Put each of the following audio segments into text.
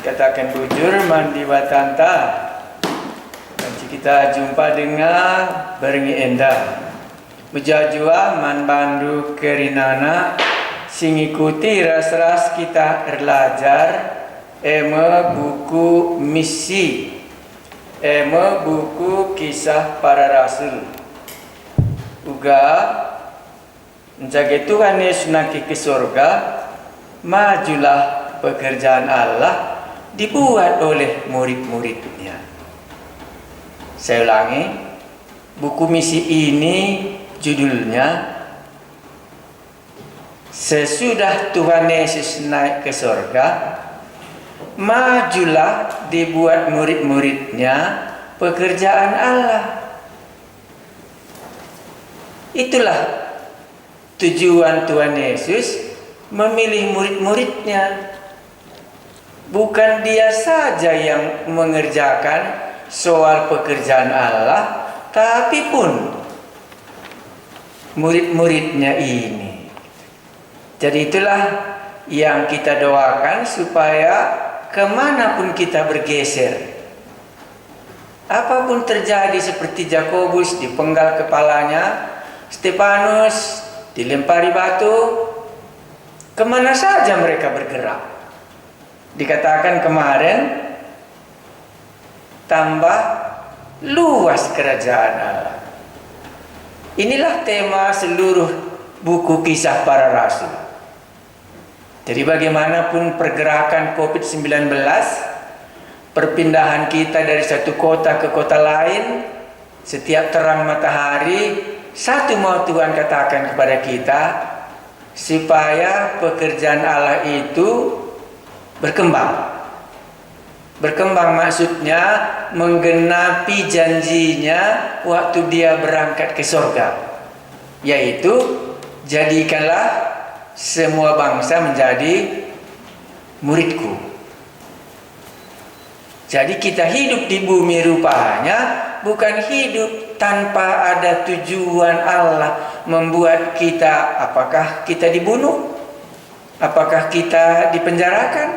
Katakan bujur mandi watanta. Dan kita jumpa dengan berengi endah. Mujajua man bandu kerinana sing ikuti ras-ras kita belajar eme buku misi, eme buku kisah para rasul. Uga menjaga Tuhan Yesus naki ke surga, majulah pekerjaan Allah dibuat oleh murid-muridnya. Saya ulangi, buku misi ini judulnya Sesudah Tuhan Yesus naik ke surga, majulah dibuat murid-muridnya pekerjaan Allah. Itulah tujuan Tuhan Yesus memilih murid-muridnya. Bukan dia saja yang mengerjakan soal pekerjaan Allah, tapi pun murid-muridnya ini. Jadi itulah yang kita doakan supaya kemanapun kita bergeser, apapun terjadi seperti Yakobus dipenggal kepalanya, Stefanus dilempari batu, kemana saja mereka bergerak. Dikatakan kemarin, tambah luas kerajaan Allah. Inilah tema seluruh buku kisah para rasul. Jadi bagaimanapun pergerakan COVID-19, perpindahan kita dari satu kota ke kota lain, setiap terang matahari, satu mau Tuhan katakan kepada kita, supaya pekerjaan Allah itu berkembang. Berkembang maksudnya menggenapi janjinya waktu dia berangkat ke surga, yaitu jadikanlah semua bangsa menjadi muridku. Jadi kita hidup di bumi rupanya bukan hidup tanpa ada tujuan Allah membuat kita, apakah kita dibunuh, apakah kita dipenjarakan,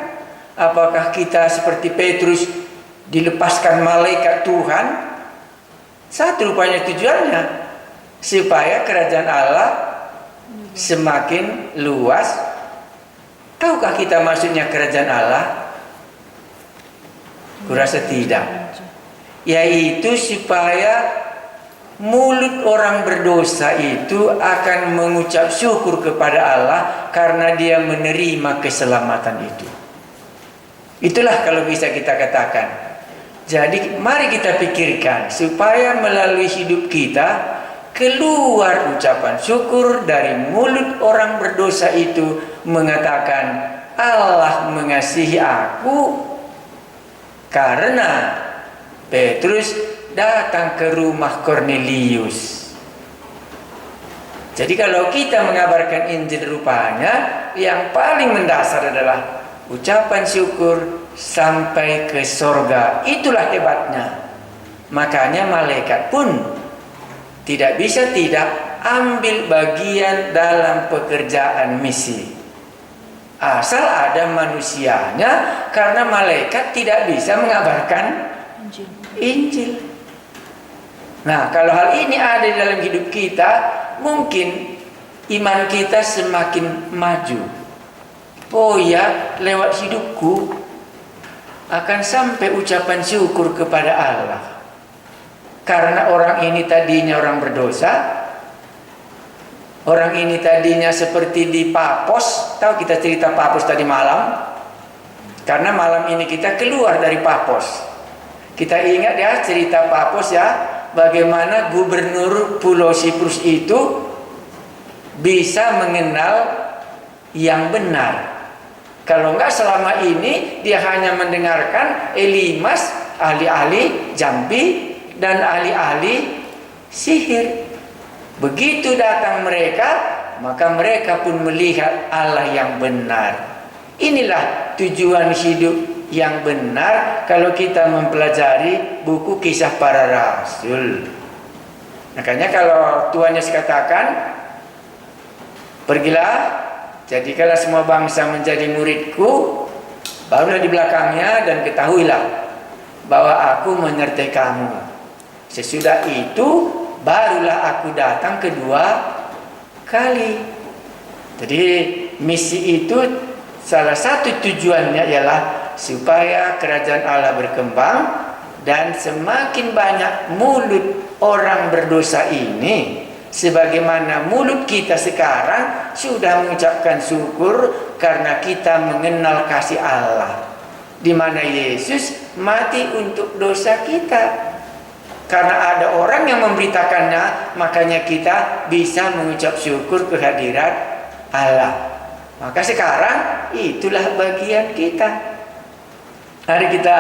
apakah kita seperti Petrus dilepaskan malaikat Tuhan. Satu rupanya tujuannya supaya kerajaan Allah semakin luas. Tahukah kita maksudnya kerajaan Allah? Kurasa tidak. Yaitu supaya mulut orang berdosa itu akan mengucap syukur kepada Allah karena dia menerima keselamatan itu. Itulah kalau bisa kita katakan. Jadi mari kita pikirkan supaya melalui hidup kita keluar ucapan syukur dari mulut orang berdosa itu mengatakan, Allah mengasihi aku karena Petrus datang ke rumah Kornelius. Jadi kalau kita mengabarkan Injil rupanya yang paling mendasar adalah ucapan syukur sampai ke surga. Itulah hebatnya. Makanya malaikat pun tidak bisa tidak ambil bagian dalam pekerjaan misi. Asal ada manusianya, karena malaikat tidak bisa mengabarkan Injil. Nah, kalau hal ini ada di dalam hidup kita, mungkin iman kita semakin maju. Oh ya, lewat hidupku akan sampai ucapan syukur kepada Allah. Karena orang ini tadinya orang berdosa, orang ini tadinya seperti di Papos. Tahu kita cerita Papos tadi malam? Karena malam ini kita keluar dari Papos. Kita ingat ya cerita Papos ya, bagaimana gubernur Pulau Siprus itu bisa mengenal yang benar. Kalau enggak selama ini dia hanya mendengarkan Elimas, ahli-ahli jampi dan ahli-ahli sihir. Begitu datang mereka, maka mereka pun melihat Allah yang benar. Inilah tujuan hidup yang benar kalau kita mempelajari buku kisah para rasul. Makanya kalau Tuhan Yesus katakan, pergilah, jadikanlah semua bangsa menjadi muridku, Barulah di belakangnya, dan ketahuilah bahwa aku menyertai kamu. Sesudah itu barulah aku datang kedua kali. Jadi misi itu salah satu tujuannya ialah supaya kerajaan Allah berkembang, dan semakin banyak mulut orang berdosa ini, sebagaimana mulut kita sekarang sudah mengucapkan syukur karena kita mengenal kasih Allah, di mana Yesus mati untuk dosa kita. Karena ada orang yang memberitakannya, makanya kita bisa mengucap syukur kehadirat Allah. Maka sekarang itulah bagian kita. Mari kita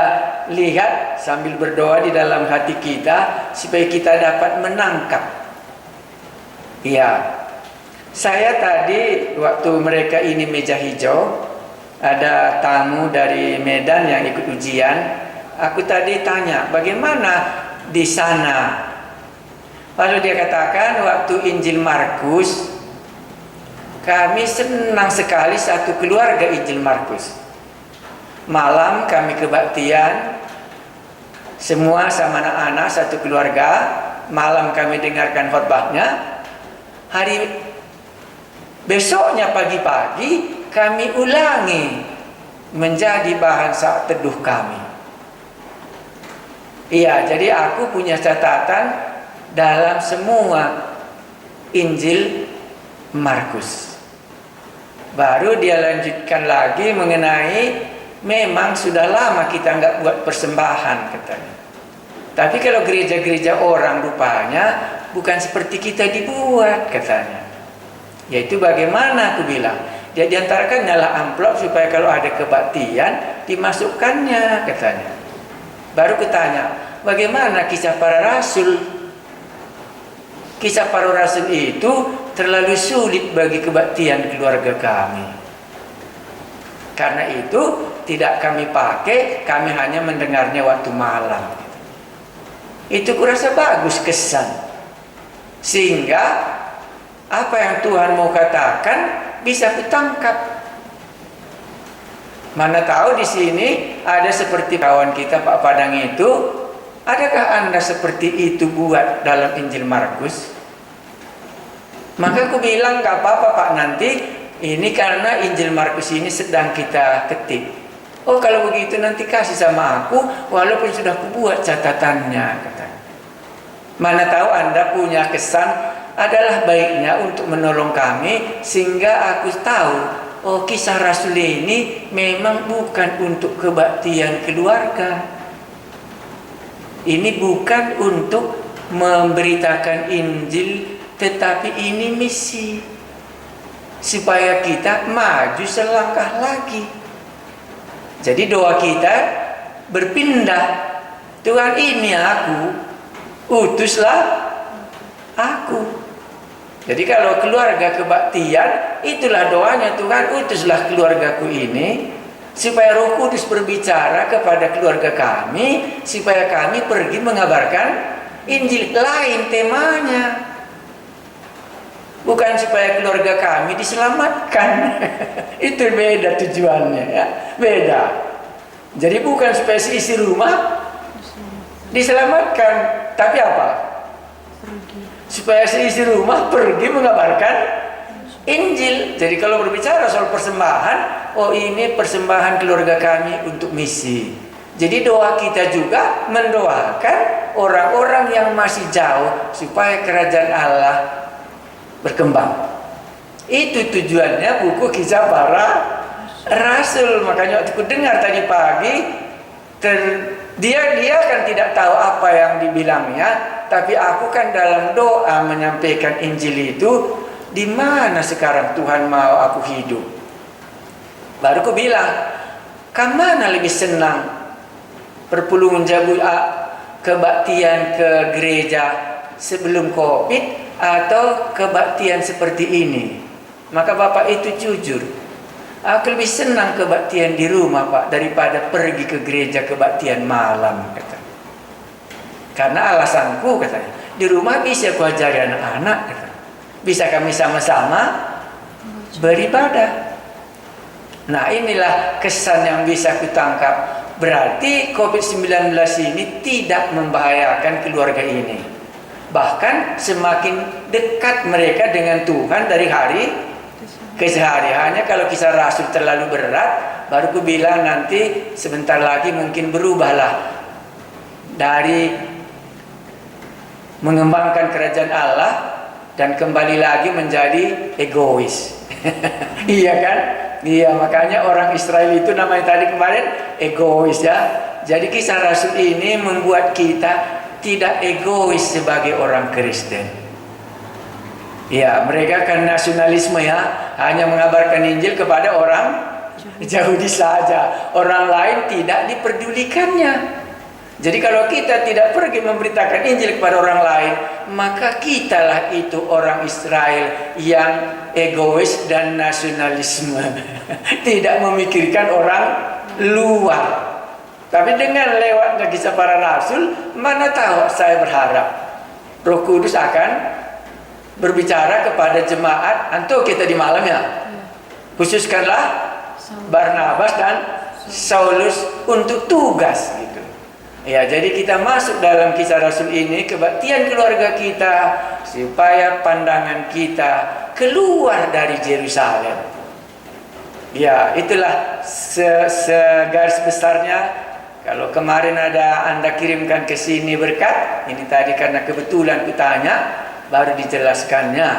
lihat sambil berdoa di dalam hati kita supaya kita dapat menangkap. Ya, saya tadi waktu mereka ini meja hijau, ada tamu dari Medan yang ikut ujian. Aku tadi tanya, bagaimana di sana? Lalu dia katakan, waktu Injil Markus, kami senang sekali satu keluarga Injil Markus. Malam kami kebaktian, semua sama anak-anak satu keluarga. Malam kami dengarkan khotbahnya. Hari besoknya pagi-pagi kami ulangi menjadi bahan saat teduh kami. Iya, jadi aku punya catatan dalam semua Injil Markus. Baru dia lanjutkan lagi mengenai memang sudah lama kita nggak buat persembahan katanya. Tapi kalau gereja-gereja orang rupanya bukan seperti kita dibuat katanya. Yaitu bagaimana aku bilang, dia diantarkan nyala amplop supaya kalau ada kebaktian dimasukkannya katanya. Baru kutanya, bagaimana kisah para rasul? Kisah para rasul itu terlalu sulit bagi kebaktian keluarga kami. Karena itu tidak kami pakai, kami hanya mendengarnya waktu malam. Itu kurasa bagus kesan. Sehingga apa yang Tuhan mau katakan bisa kutangkap. Mana tahu di sini ada seperti kawan kita Pak Padang itu, adakah Anda seperti itu buat dalam Injil Markus? Maka aku bilang gak apa-apa Pak, nanti ini karena Injil Markus ini sedang kita ketik. Oh kalau begitu nanti kasih sama aku, walaupun sudah kubuat catatannya katanya. Mana tahu Anda punya kesan adalah baiknya untuk menolong kami, sehingga aku tahu, oh kisah Rasul ini memang bukan untuk kebaktian keluarga. Ini bukan untuk memberitakan Injil, tetapi ini misi, supaya kita maju selangkah lagi. Jadi doa kita berpindah, Tuhan ini aku, utuslah aku. Jadi kalau keluarga kebaktian, itulah doanya, Tuhan utuslah keluargaku ini, supaya Roh Kudus berbicara kepada keluarga kami, supaya kami pergi mengabarkan Injil. Lain temanya, bukan supaya keluarga kami diselamatkan. Itu beda tujuannya ya, beda. Jadi bukan supaya isi rumah diselamatkan, tapi apa? Supaya isi rumah pergi mengabarkan Injil. Jadi kalau berbicara soal persembahan, oh ini persembahan keluarga kami untuk misi. Jadi doa kita juga mendoakan orang-orang yang masih jauh supaya kerajaan Allah berkembang. Itu tujuannya buku Kisah Para Rasul. Makanya waktu ku dengar tadi pagi, dia kan tidak tahu apa yang dibilangnya, tapi aku kan dalam doa menyampaikan Injil itu, di mana sekarang Tuhan mau aku hidup. Baru ku bilang, kemana lebih senang perpuluhan kebaktian ke gereja sebelum COVID atau kebaktian seperti ini? Maka Bapak itu jujur, aku lebih senang kebaktian di rumah Pak daripada pergi ke gereja kebaktian malam, kata. Karena alasanku, katanya, di rumah bisa ku ajari anak-anak, kata. Bisa kami sama-sama beribadah. Nah, inilah kesan yang bisa kutangkap. Berarti COVID-19 ini tidak membahayakan keluarga ini. Bahkan semakin dekat mereka dengan Tuhan dari hari ke hari. Hanya kalau kisah Rasul terlalu berat, baru ku bilang nanti sebentar lagi mungkin berubahlah dari mengembangkan kerajaan Allah dan kembali lagi menjadi egois. Iya kan? Iya, makanya orang Israel itu namanya tadi kemarin egois ya. Jadi kisah Rasul ini membuat kita tidak egois sebagai orang Kristen. Ya, mereka kan nasionalisme ya, hanya mengabarkan Injil kepada orang Yahudi saja. Orang lain tidak diperdulikannya. Jadi kalau kita tidak pergi memberitakan Injil kepada orang lain, maka kitalah itu orang Israel yang egois dan nasionalisme. Tidak memikirkan orang luar. Tapi dengan lewatnya kisah para rasul, mana tahu saya berharap Roh Kudus akan berbicara kepada jemaat anto kita di malamnya. Khususkanlah Barnabas dan Saulus untuk tugas gitu. Ya, jadi kita masuk dalam kisah Rasul ini kebaktian keluarga kita supaya pandangan kita keluar dari Yerusalem. Ya, itulah segaris besarnya. Kalau kemarin ada Anda kirimkan ke sini berkat, ini tadi karena kebetulan kutanya baru dijelaskannya.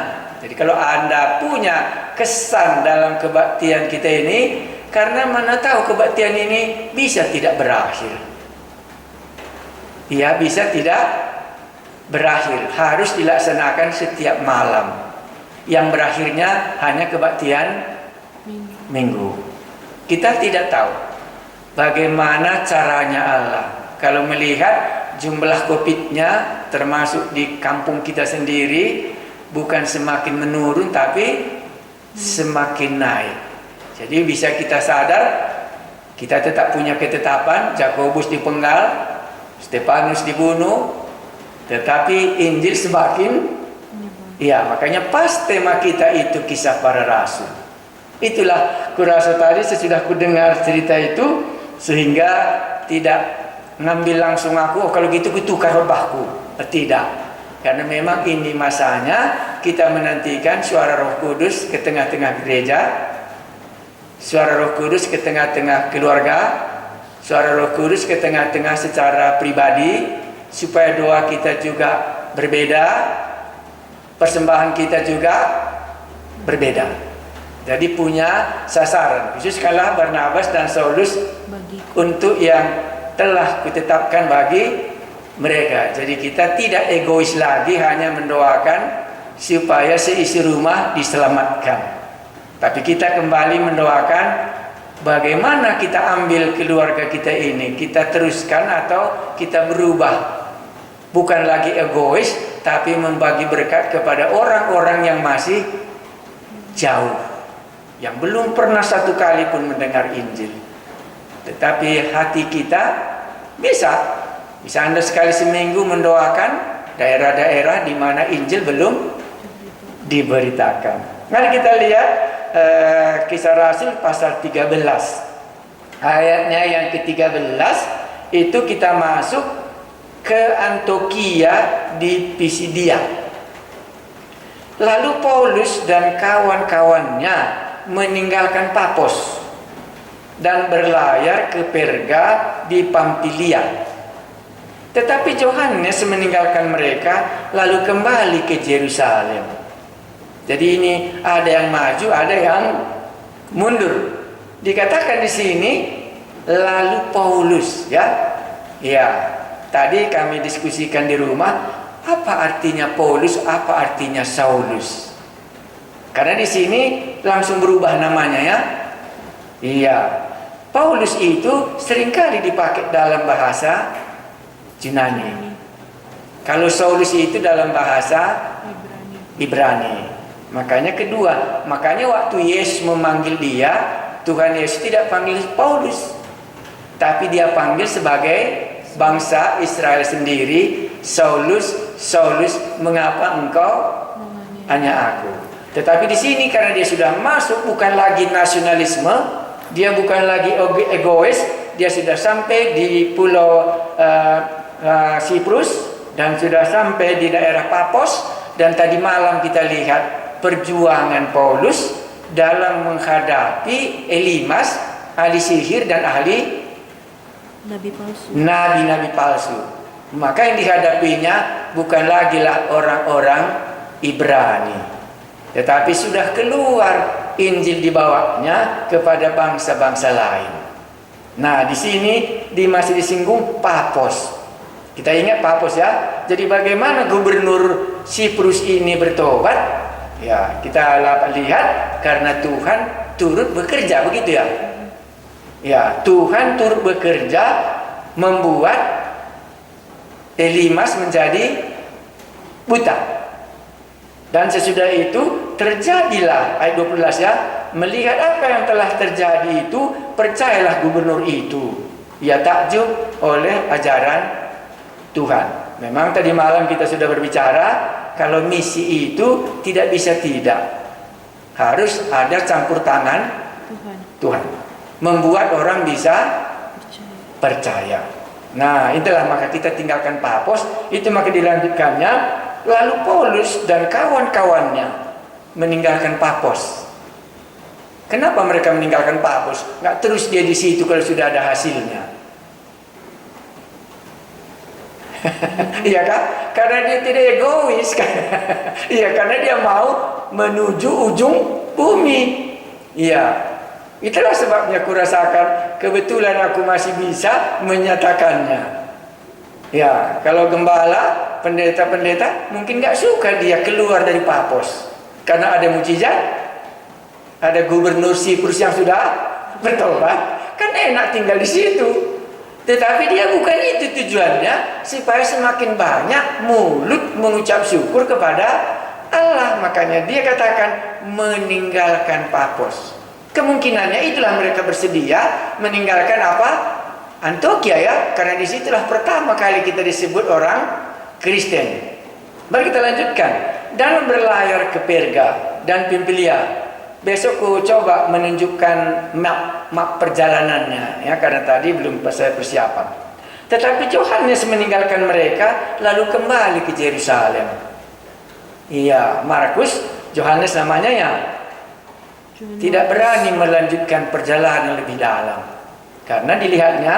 Jadi kalau Anda punya kesan dalam kebaktian kita ini, karena mana tahu kebaktian ini bisa tidak berakhir. Ya, bisa tidak berakhir. Harus dilaksanakan setiap malam. Yang berakhirnya hanya kebaktian minggu. Kita tidak tahu bagaimana caranya Allah. Kalau melihat jumlah COVID-nya termasuk di kampung kita sendiri bukan semakin menurun tapi semakin naik. Jadi bisa kita sadar kita tetap punya ketetapan Yakobus dipenggal, Stefanus dibunuh, tetapi Injil semakin ya, makanya pas tema kita itu kisah para rasul. Itulah kurasa tadi sesudah ku dengar cerita itu sehingga tidak ngambil langsung aku, oh kalau gitu ku tukar khotbahku. Tidak. Karena memang ini masanya kita menantikan suara Roh Kudus ke tengah-tengah gereja, suara Roh Kudus ke tengah-tengah keluarga, suara Roh Kudus ke tengah-tengah secara pribadi, supaya doa kita juga berbeda, persembahan kita juga berbeda. Jadi punya sasaran khusus kalah Barnabas dan Saulus untuk yang telah kutetapkan bagi mereka. Jadi kita tidak egois lagi hanya mendoakan supaya seisi rumah diselamatkan, tapi kita kembali mendoakan bagaimana kita ambil keluarga kita ini, kita teruskan atau kita berubah. Bukan lagi egois, tapi membagi berkat kepada orang-orang yang masih jauh, yang belum pernah satu kali pun mendengar Injil. Tetapi hati kita bisa Anda sekali seminggu mendoakan daerah-daerah di mana Injil belum diberitakan. Mari kita lihat kisah Rasul pasal 13 ayatnya yang ke-13 itu kita masuk ke Antiokhia di Pisidia. Lalu Paulus dan kawan-kawannya meninggalkan Papos dan berlayar ke Perga di Pamfilia. Tetapi Yohanes meninggalkan mereka lalu kembali ke Yerusalem. Jadi ini ada yang maju, ada yang mundur. Dikatakan di sini lalu Paulus, ya. Ya, tadi kami diskusikan di rumah, apa artinya Paulus, apa artinya Saulus? Karena di sini langsung berubah namanya, ya. Iya. Paulus itu seringkali dipakai dalam bahasa Yunani. Kalau Saulus itu dalam bahasa Ibrani. Makanya kedua, makanya waktu Yesus memanggil dia, Tuhan Yesus tidak panggil Paulus, tapi dia panggil sebagai bangsa Israel sendiri, Saulus, Saulus, mengapa engkau hanya aku? Tetapi di sini karena dia sudah masuk bukan lagi nasionalisme, Dia bukan lagi egois, dia sudah sampai di pulau Siprus dan sudah sampai di daerah Papos. Dan tadi malam kita lihat perjuangan Paulus dalam menghadapi Elimas, ahli sihir dan ahli nabi-nabi palsu. Maka yang dihadapinya bukan lagi lah orang-orang Ibrani, tetapi sudah keluar Injil dibawanya kepada bangsa-bangsa lain. Nah, di sini masih disinggung Papos. Kita ingat Papos ya. Jadi bagaimana gubernur Siprus ini bertobat? Ya, kita lihat karena Tuhan turut bekerja, begitu ya. Ya, Tuhan turut bekerja membuat Elimas menjadi buta. Dan sesudah itu terjadilah ayat 12 ya, melihat apa yang telah terjadi itu, percayalah gubernur itu. Ia takjub oleh ajaran Tuhan. Memang tadi malam kita sudah berbicara kalau misi itu tidak bisa tidak. Harus ada campur tangan Tuhan. Membuat orang bisa percaya. Nah, itulah maka kita tinggalkan Papos, itu maka dilanjutkannya. Lalu Paulus dan kawan-kawannya meninggalkan Papos. Kenapa mereka meninggalkan Papos? Nggak terus dia di situ kalau sudah ada hasilnya. Iya kan? Karena dia tidak egois kan? Iya, karena dia mau menuju ujung bumi. Iya. Itulah sebabnya kurasakan kebetulan aku masih bisa menyatakannya. Ya, kalau gembala, pendeta-pendeta mungkin nggak suka dia keluar dari Papos karena ada mukjizat, ada gubernur Siprus yang sudah bertobat, kan enak tinggal di situ. Tetapi dia bukan itu tujuannya, supaya semakin banyak mulut mengucap syukur kepada Allah. Makanya dia katakan meninggalkan Papos. Kemungkinannya itulah mereka bersedia meninggalkan apa? Antioquia ya, karena disitulah pertama kali kita disebut orang Kristen. Mari kita lanjutkan. Dan berlayar ke Perga dan Pamfilia. Besok ku coba menunjukkan map perjalanannya ya, karena tadi belum saya persiapan. Tetapi Yohanes meninggalkan mereka lalu kembali ke Yerusalem. Iya, Markus, Yohanes namanya ya, tidak berani melanjutkan perjalanan lebih dalam karena dilihatnya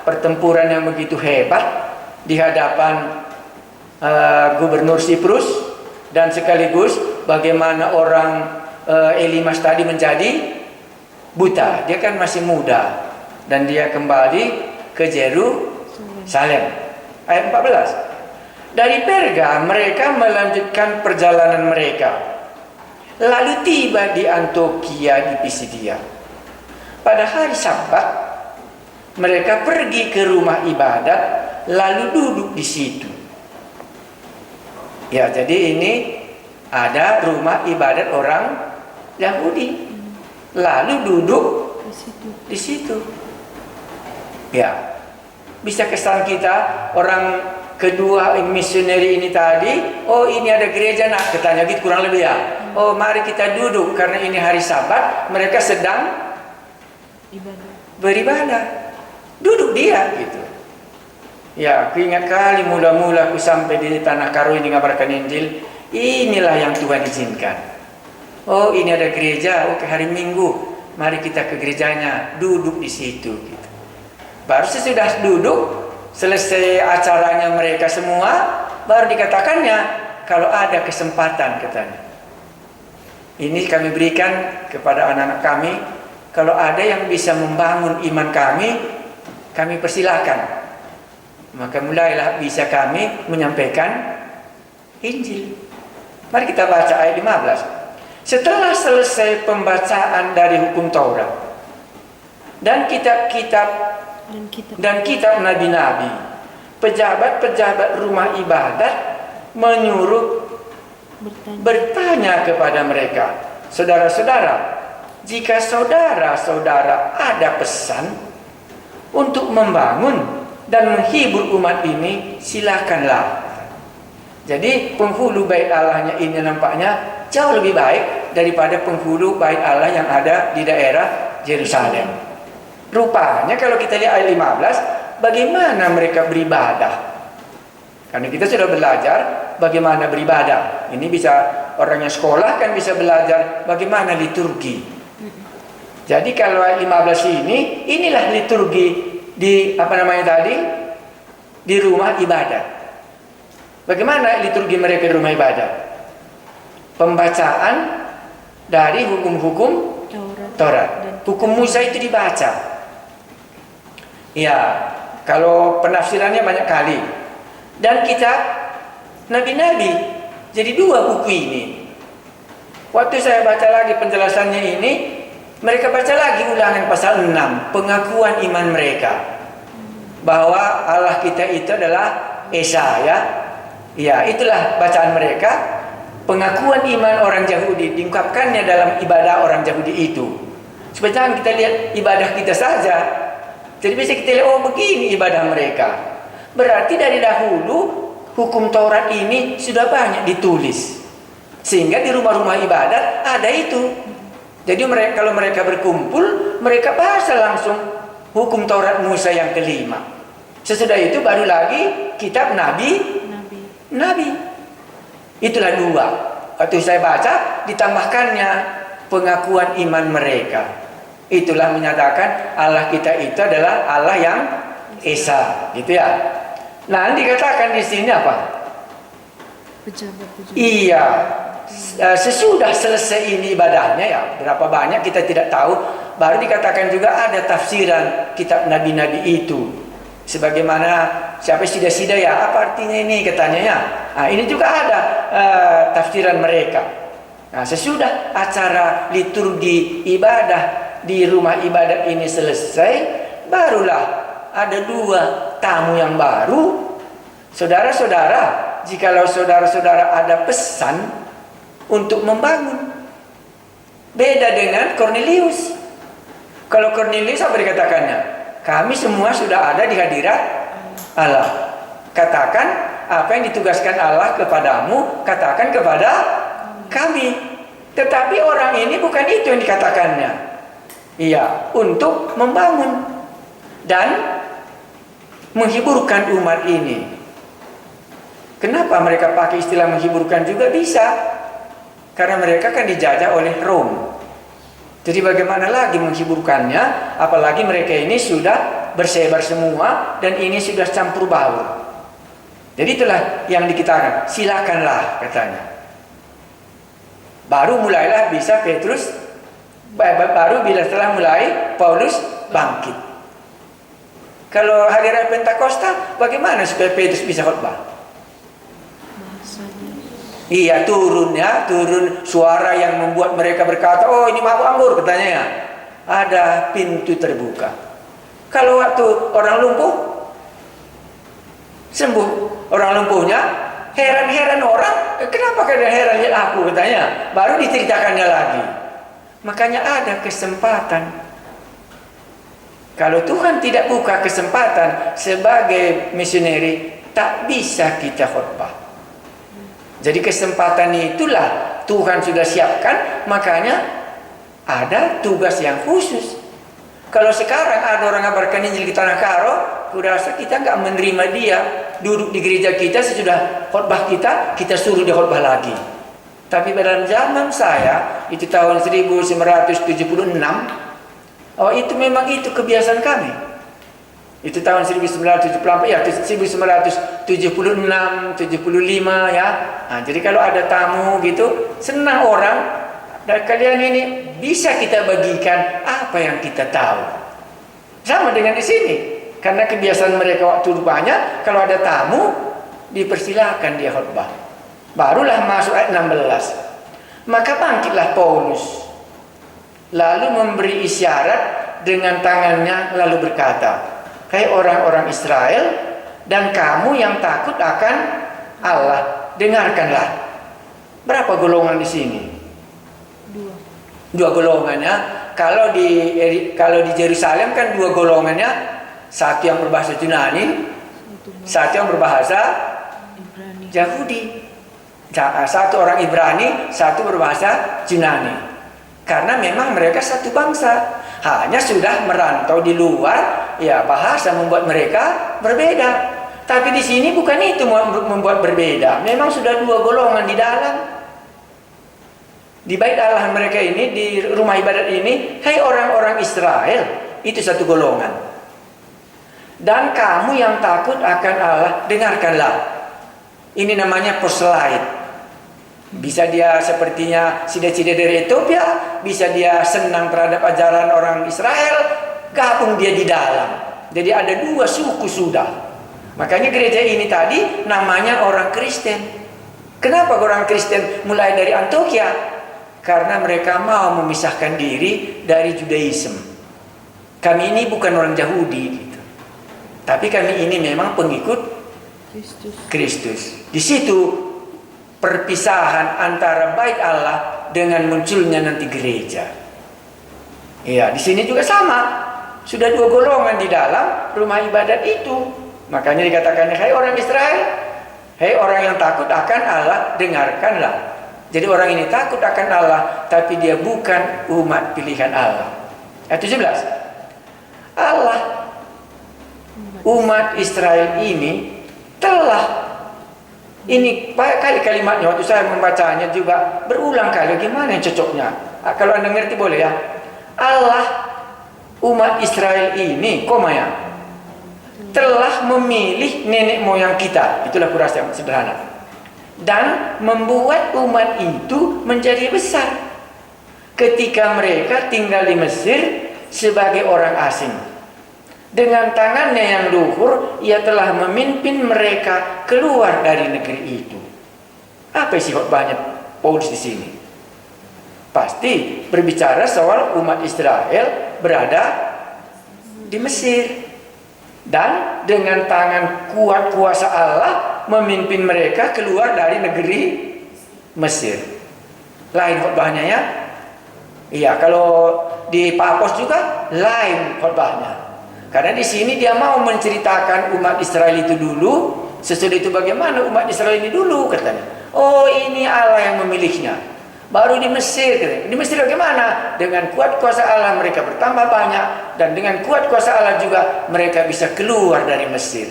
pertempuran yang begitu hebat di hadapan gubernur Siprus, dan sekaligus bagaimana orang Elimas tadi menjadi buta. Dia kan masih muda dan dia kembali ke Yerusalem. Ayat 14. Dari Perga mereka melanjutkan perjalanan mereka. Lalu tiba di Antioquia di Pisidia. Pada hari Sabat mereka pergi ke rumah ibadat lalu duduk di situ. Ya, jadi ini ada rumah ibadat orang Yahudi. Lalu duduk di situ. Ya. Bisa kesan kita orang kedua misioneri ini tadi, oh ini ada gereja nak, katanya gitu kurang lebih ya. Oh mari kita duduk karena ini hari Sabat, mereka sedang beribadah. Duduk dia gitu. Ya, aku ingat kali mula-mula aku sampai di Tanah Karo ini ngabarkan Injil, inilah yang Tuhan izinkan. Oh ini ada gereja, oke hari Minggu, mari kita ke gerejanya, duduk di situ gitu. Baru sesudah duduk, selesai acaranya mereka semua, baru dikatakannya kalau ada kesempatan katanya. Ini kami berikan kepada anak-anak kami, kalau ada yang bisa membangun iman kami persilakan. Maka mulailah bisa kami menyampaikan Injil. Mari kita baca ayat 15. Setelah selesai pembacaan dari hukum Taurat dan kitab-kitab dan kitab nabi-nabi, pejabat-pejabat rumah ibadat menyuruh bertanya kepada mereka, saudara-saudara, jika saudara-saudara ada pesan untuk membangun dan menghibur umat ini, silakanlah. Jadi penghulu bait Allahnya ini nampaknya jauh lebih baik daripada penghulu bait Allah yang ada di daerah Yerusalem. Rupanya kalau kita lihat ayat 15, bagaimana mereka beribadah. Karena kita sudah belajar bagaimana beribadah. Ini bisa orang yang sekolah kan bisa belajar bagaimana liturgi. Jadi kalau ayat 15 ini, inilah liturgi di di rumah ibadah. Bagaimana liturgi mereka di rumah ibadah? Pembacaan dari hukum-hukum Taurat. Hukum Musa itu dibaca. Ya, kalau penafsirannya banyak kali. Dan kitab Nabi-Nabi. Jadi 2 buku ini. Waktu saya baca lagi penjelasannya ini, mereka baca lagi Ulangan pasal 6, pengakuan iman mereka. Bahwa Allah kita itu adalah Esa, ya. Ya, itulah bacaan mereka. Pengakuan iman orang Yahudi diungkapkannya dalam ibadah orang Yahudi itu. Supaya jangan kita lihat ibadah kita saja. Jadi bisa kita lihat, oh begini ibadah mereka. Berarti dari dahulu hukum Taurat ini sudah banyak ditulis. Sehingga di rumah-rumah ibadat ada itu. Jadi kalau mereka berkumpul, mereka bahasa langsung hukum Taurat Musa yang kelima. Sesudah itu baru lagi kitab Nabi. Itulah 2. Waktu saya baca, ditambahkannya pengakuan iman mereka. Itulah menyatakan Allah kita itu adalah Allah yang Esa, gitu ya. Nah, dikatakan di sini apa? Iya, sesudah selesai ini ibadahnya, ya berapa banyak kita tidak tahu. Baru dikatakan juga ada tafsiran kitab Nabi-Nabi itu. Sebagaimana siapa sida-sida, ya apa artinya ini katanya, ya. Nah, ini juga ada tafsiran mereka. Nah, sesudah acara liturgi ibadah di rumah ibadat ini selesai, barulah ada 2 tamu yang baru. Saudara-saudara, jikalau saudara-saudara ada pesan untuk membangun, beda dengan Kornelius. Kalau Kornelius apa dikatakannya? Kami semua sudah ada di hadirat Allah. Katakan apa yang ditugaskan Allah kepadamu, katakan kepada kami. Tetapi orang ini bukan itu yang dikatakannya. Iya, untuk membangun dan menghiburkan umat ini. Kenapa mereka pakai istilah menghiburkan juga bisa? Karena mereka kan dijajah oleh Rom. Jadi bagaimana lagi menghiburkannya? Apalagi mereka ini sudah bersebar semua dan ini sudah campur baur. Jadi itulah yang dikatakan, silakanlah katanya. Baru mulailah bisa Petrus, baru bila setelah mulai Paulus bangkit. Kalau hari raya Pentakosta, bagaimana supaya Petrus bisa khotbah? Iya, turun suara yang membuat mereka berkata, oh ini mabuk anggur katanya, ya. Ada pintu terbuka. Kalau waktu orang lumpuh sembuh, orang lumpuhnya heran-heran orang, kenapa kalian heran lihat aku katanya. Baru diceritakannya lagi. Makanya ada kesempatan. Kalau Tuhan tidak buka kesempatan sebagai misioneri, tak bisa kita khotbah. Jadi kesempatan itulah Tuhan sudah siapkan, makanya ada tugas yang khusus. Kalau sekarang ada orang ngabarkan Injil di Tanah Karo, kurasa kita nggak menerima dia duduk di gereja kita, sesudah khotbah kita suruh dia khotbah lagi. Tapi dalam zaman saya, itu tahun 1976, oh itu memang itu kebiasaan kami. Itu tahun 1974, ya 1976, 75 ya. Nah, jadi kalau ada tamu gitu, senang orang. Dan kalian ini bisa kita bagikan apa yang kita tahu. Sama dengan di sini. Karena kebiasaan mereka waktu banyak, kalau ada tamu, dipersilakan dia khotbah. Barulah masuk ayat 16. Maka bangkitlah Paulus, lalu memberi isyarat dengan tangannya, lalu berkata, hai orang-orang Israel dan kamu yang takut akan Allah, dengarkanlah. Berapa golongan di sini? Dua golongannya. Kalau di Yerusalem kan 2 golongannya, satu yang berbahasa Yunani, satu yang berbahasa Yahudi. Satu orang Ibrani, satu berbahasa Yunani. Karena memang mereka satu bangsa. Hanya sudah merantau di luar, ya bahasa membuat mereka berbeda. Tapi di sini bukan itu membuat berbeda. Memang sudah dua golongan di dalam. Di bait Allah mereka ini, di rumah ibadat ini, hai orang-orang Israel, itu satu golongan. Dan kamu yang takut akan Allah, dengarkanlah. Ini namanya proselyte. Bisa dia sepertinya sida-sida dari Ethiopia, bisa dia senang terhadap ajaran orang Israel, gabung dia di dalam. Jadi ada dua suku sudah. Makanya gereja ini tadi namanya orang Kristen. Kenapa orang Kristen mulai dari Antioquia? Karena mereka mau memisahkan diri dari Judaism. Kami ini bukan orang Yahudi gitu. Tapi kami ini memang pengikut Kristus. Di situ perpisahan antara bait Allah dengan munculnya nanti gereja. Iya, di sini juga sama. Sudah dua golongan di dalam rumah ibadat itu. Makanya dikatakan, hai orang Israel, hai orang yang takut akan Allah, dengarkanlah. Jadi orang ini takut akan Allah, tapi dia bukan umat pilihan Allah. Ayat 17. Allah, umat Israel ini telah, ini banyak kali kalimatnya, waktu saya membacanya juga berulang kali, gimana yang cocoknya? Kalau Anda ngerti boleh ya. Allah, umat Israel ini, koma ya, telah memilih nenek moyang kita. Itulah kurasa yang sederhana. Dan membuat umat itu menjadi besar ketika mereka tinggal di Mesir sebagai orang asing. Dengan tangannya yang luhur, ia telah memimpin mereka keluar dari negeri itu. Apa isi khotbahnya Paulus di sini? Pasti berbicara soal umat Israel berada di Mesir. Dan dengan tangan kuat kuasa Allah memimpin mereka keluar dari negeri Mesir. Lain khotbahnya ya. Iya, kalau di Paphos juga lain khotbahnya. Karena di sini dia mau menceritakan umat Israel itu dulu. Sesudah itu bagaimana umat Israel ini dulu katanya. Oh, ini Allah yang memilihnya. Baru di Mesir, di Mesir bagaimana? Dengan kuat kuasa Allah mereka bertambah banyak, dan dengan kuat kuasa Allah juga mereka bisa keluar dari Mesir.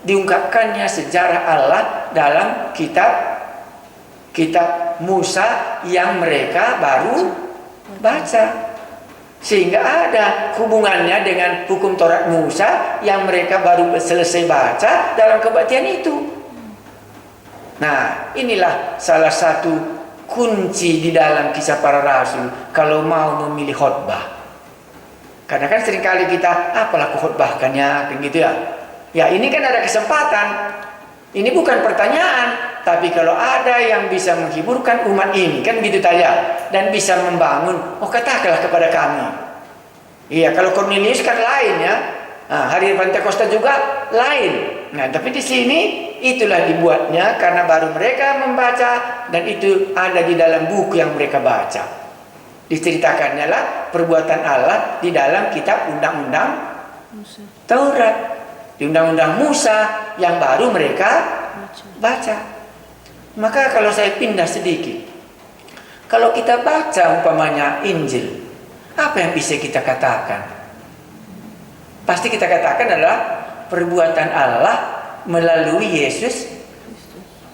Diungkapkannya sejarah Allah dalam kitab Musa yang mereka baru baca. Sehingga ada hubungannya dengan hukum Taurat Musa yang mereka baru selesai baca dalam kebaktian itu. Nah, inilah salah satu kunci di dalam Kisah Para Rasul kalau mau memilih khotbah. Karena kan seringkali kita, apalah khotbahkannya, begitu ya. Ya ini kan ada kesempatan. Ini bukan pertanyaan, tapi kalau ada yang bisa menghiburkan umat ini, kan begitu saja, dan bisa membangun, oh katakanlah kepada kami. Iya, kalau Cornelius kan lain ya. Nah, hari Pentakosta juga lain. Nah, tapi di sini itulah dibuatnya karena baru mereka membaca dan itu ada di dalam buku yang mereka baca. Diceritakannya lah perbuatan Allah di dalam kitab Undang-Undang Taurat, di Undang-Undang Musa yang baru mereka baca. Maka kalau saya pindah sedikit, kalau kita baca umpamanya Injil, apa yang bisa kita katakan? Pasti kita katakan adalah perbuatan Allah melalui Yesus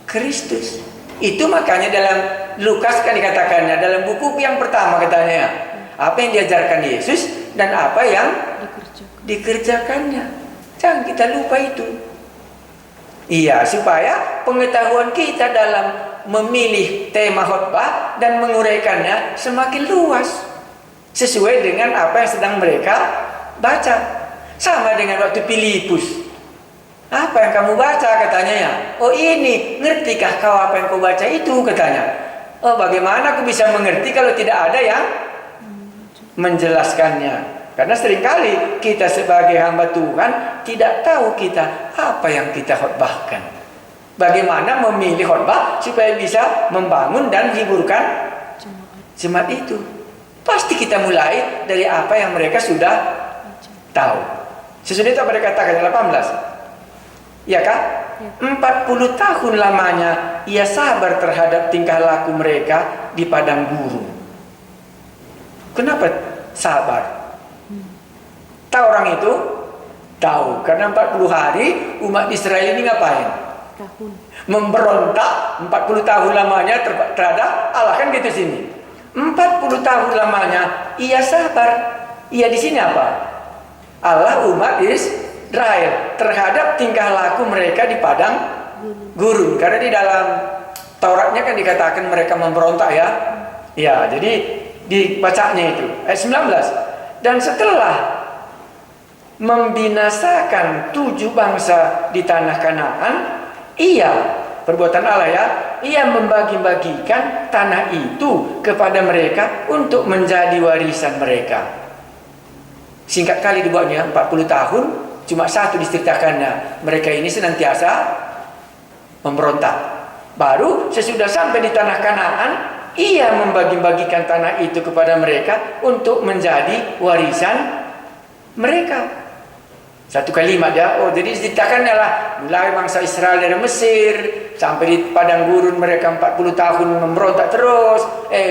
Kristus. Itu makanya dalam Lukas kan dikatakannya, dalam buku yang pertama katanya, apa yang diajarkan Yesus dan apa yang dikerjakannya. Jangan kita lupa itu. Iya, supaya pengetahuan kita dalam memilih tema khotbah dan menguraikannya semakin luas sesuai dengan apa yang sedang mereka baca. Sama dengan waktu Filipus. Apa yang kamu baca katanya ya? Oh ini, ngertikah kau apa yang kau baca itu katanya? Oh bagaimana aku bisa mengerti kalau tidak ada yang menjelaskannya? Karena seringkali kita sebagai hamba Tuhan tidak tahu kita apa yang kita khotbahkan. Bagaimana memilih khotbah supaya bisa membangun dan hiburkan jemaat itu. Pasti kita mulai dari apa yang mereka sudah tahu. Sesudah itu apa dikatakan 18? Ya kah? 40 tahun lamanya ia sabar terhadap tingkah laku mereka di padang gurun. Kenapa sabar. Tahu orang itu? Tahu, karena 40 hari umat Israel ini ngapain? Memberontak 40 tahun lamanya terhadap Allah, kan gitu sini. 40 tahun lamanya ia sabar. Ia di sini apa? Allah umat Israel terhadap tingkah laku mereka di padang gurun. Karena di dalam Tauratnya kan dikatakan mereka memberontak ya. Ya, jadi dibacanya itu ayat 19. Dan setelah membinasakan 7 bangsa di tanah Kanaan, perbuatan Allah ya, ia membagi-bagikan tanah itu kepada mereka untuk menjadi warisan mereka. Singkat kali dibuatnya 40 tahun, cuma satu diceritakannya, mereka ini senantiasa memberontak. Baru sesudah sampai di tanah Kanaan, ia membagi-bagikan tanah itu kepada mereka untuk menjadi warisan mereka. Satu kalimat ya. Oh, jadi diceritakan adalah mulai bangsa Israel dari Mesir sampai di padang gurun mereka 40 tahun memberontak terus,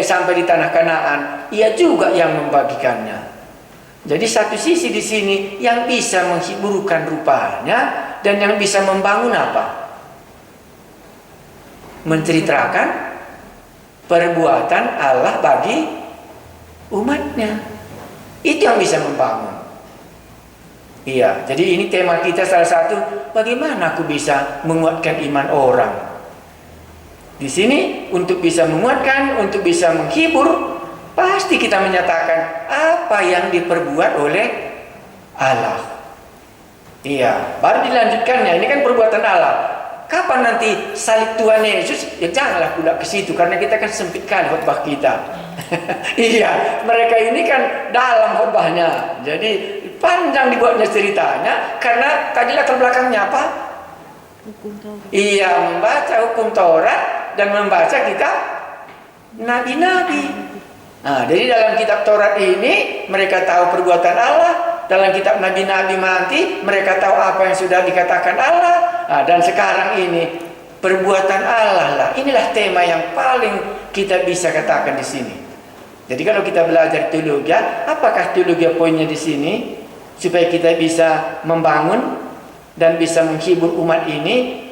sampai di tanah Kanaan, ia juga yang membagikannya. Jadi satu sisi di sini yang bisa menghiburkan rupanya dan yang bisa membangun apa? Menceritakan perbuatan Allah bagi umatnya. Itu yang bisa membangun. Iya, jadi ini tema kita salah satu, bagaimana aku bisa menguatkan iman orang. Di sini untuk bisa menguatkan, untuk bisa menghibur, pasti kita menyatakan apa yang diperbuat oleh Allah. Iya, baru dilanjutkannya. Ini kan perbuatan Allah. Kapan nanti salib Tuhan Yesus? Ya janganlah pula ke situ, karena kita kan sempit kali khotbah kita. Iya, mereka ini kan dalam khotbahnya. Jadi panjang dibuatnya ceritanya, karena tadi latar belakangnya apa? Hukum Taurat. Iya, membaca hukum Taurat dan membaca kitab nabi-nabi. Nah, jadi dalam kitab Taurat ini mereka tahu perbuatan Allah, dalam kitab nabi-nabi nanti mereka tahu apa yang sudah dikatakan Allah. Nah, dan sekarang ini perbuatan Allah lah. Inilah tema yang paling kita bisa katakan di sini. Jadi kalau kita belajar teologi, apakah teologi poinnya di sini? Supaya kita bisa membangun dan bisa menghibur umat ini,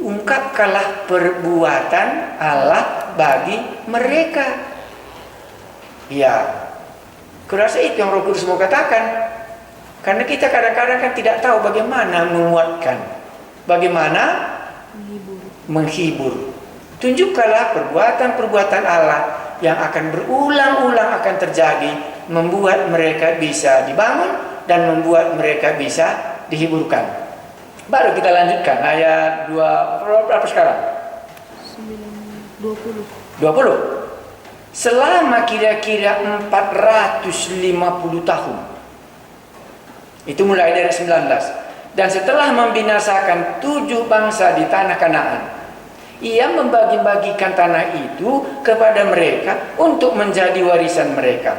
ungkapkanlah perbuatan Allah bagi mereka. Ya, kurasa itu yang Roh Kudus mau katakan. Karena kita kadang-kadang kan tidak tahu bagaimana menguatkan, bagaimana menghibur. Tunjukkanlah perbuatan-perbuatan Allah yang akan berulang-ulang akan terjadi, membuat mereka bisa dibangun dan membuat mereka bisa dihiburkan. Baru kita lanjutkan ayat 2, berapa sekarang? 20. Selama kira-kira 450 tahun. Itu mulai dari 19. Dan setelah membinasakan 7 bangsa di tanah Kanaan, ia membagi-bagikan tanah itu kepada mereka untuk menjadi warisan mereka.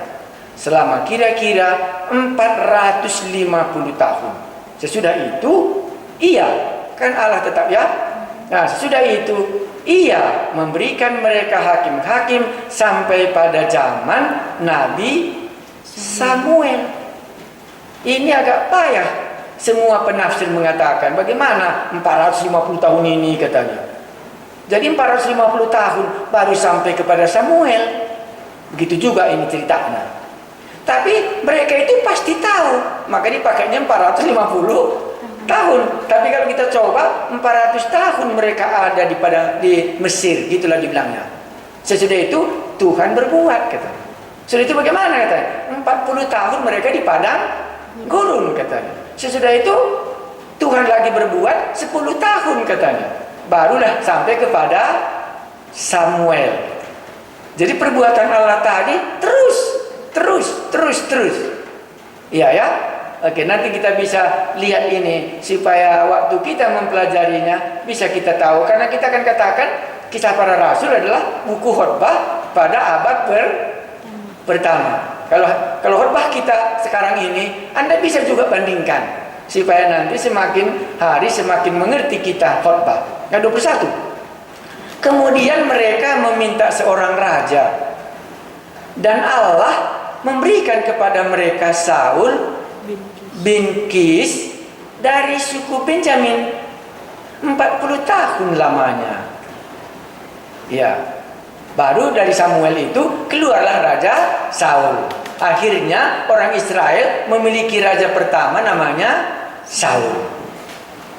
Selama kira-kira 450 tahun. Sesudah itu, kan Allah tetap ya. Nah, sesudah itu, ia memberikan mereka hakim-hakim sampai pada zaman Nabi Samuel. Ini agak payah. Semua penafsir mengatakan, bagaimana 450 tahun ini katanya. Jadi 450 tahun baru sampai kepada Samuel. Begitu juga ini ceritanya. Tapi mereka itu pasti tahu, maka dipakainya 450 tahun. Tapi kalau kita coba, 400 tahun mereka ada di Mesir, gitulah dibilangnya. Sesudah itu Tuhan berbuat, katanya. Sesudah itu bagaimana katanya? 40 tahun mereka di padang gurun, katanya. Sesudah itu Tuhan lagi berbuat 10 tahun, katanya. Barulah sampai kepada Samuel. Jadi perbuatan Allah tadi terus. Iya ya. Oke, nanti kita bisa lihat ini supaya waktu kita mempelajarinya bisa kita tahu. Karena kita akan katakan Kisah Para Rasul adalah buku khotbah pada abad pertama. Kalau khotbah kita sekarang ini, Anda bisa juga bandingkan supaya nanti semakin hari semakin mengerti kita khotbah. Yang 21. Kemudian mereka meminta seorang raja, dan Allah memberikan kepada mereka Saul bin Kis dari suku Benjamin. 40 tahun lamanya. Ya. Baru dari Samuel itu keluarlah Raja Saul. Akhirnya orang Israel memiliki raja pertama namanya Saul.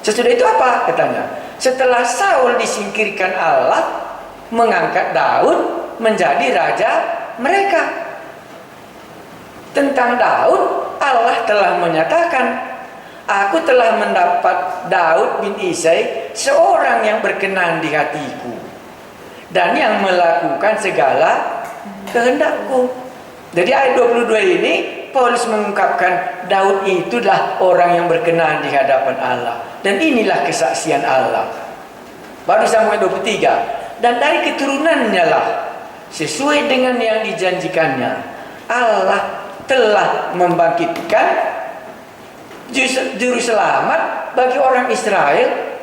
Sesudah itu apa katanya? Setelah Saul disingkirkan Allah, mengangkat Daud menjadi raja mereka. Tentang Daud, Allah telah menyatakan, aku telah mendapat Daud bin Isai, seorang yang berkenan di hatiku dan yang melakukan segala kehendakku. Jadi ayat 22 ini Paulus mengungkapkan Daud itulah orang yang berkenan di hadapan Allah. Dan inilah kesaksian Allah. Baru Samuel 23. Dan dari keturunannya lah, sesuai dengan yang dijanjikannya, Allah telah membangkitkan juru selamat bagi orang Israel,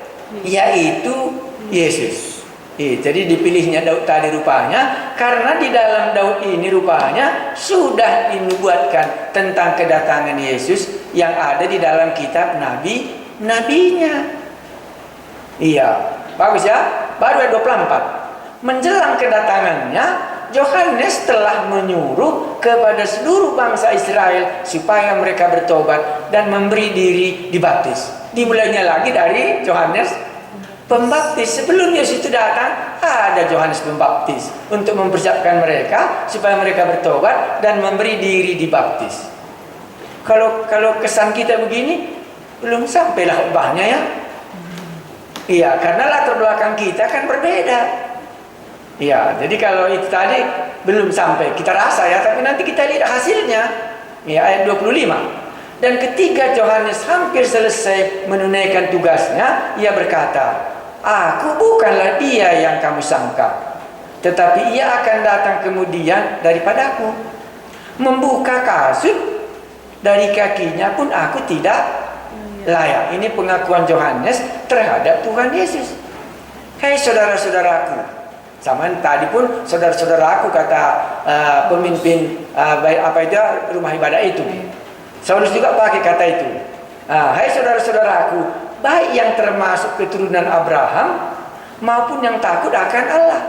yaitu Yesus. Jadi dipilihnya Daud tadi rupanya karena di dalam Daud ini rupanya sudah dinubuatkan tentang kedatangan Yesus yang ada di dalam kitab nabinya. Iya, bagus ya. Baru ayat 24. Menjelang kedatangannya, Yohanes telah menyuruh kepada seluruh bangsa Israel supaya mereka bertobat dan memberi diri dibaptis. Dimulainya lagi dari Yohanes Pembaptis. Sebelum Yesus itu datang, ada Yohanes Pembaptis untuk mempersiapkan mereka supaya mereka bertobat dan memberi diri dibaptis. Kalau kesan kita begini, belum sampailah khotbahnya ya. Iya, karena latar belakang kita kan berbeda. Iya, jadi kalau itu tadi belum sampai kita rasa ya, tapi nanti kita lihat hasilnya. Ya, ayat 25. Dan ketika Yohanes hampir selesai menunaikan tugasnya, ia berkata, aku bukanlah dia yang kamu sangka, tetapi ia akan datang kemudian daripadaku. Membuka kasut dari kakinya pun aku tidak layak. Ini pengakuan Yohanes terhadap Tuhan Yesus. Hai saudara-saudaraku, sama tadi pun saudara-saudaraku kata pemimpin rumah ibadah itu. Saulus juga pakai kata itu. Hai saudara-saudaraku, baik yang termasuk keturunan Abraham maupun yang takut akan Allah.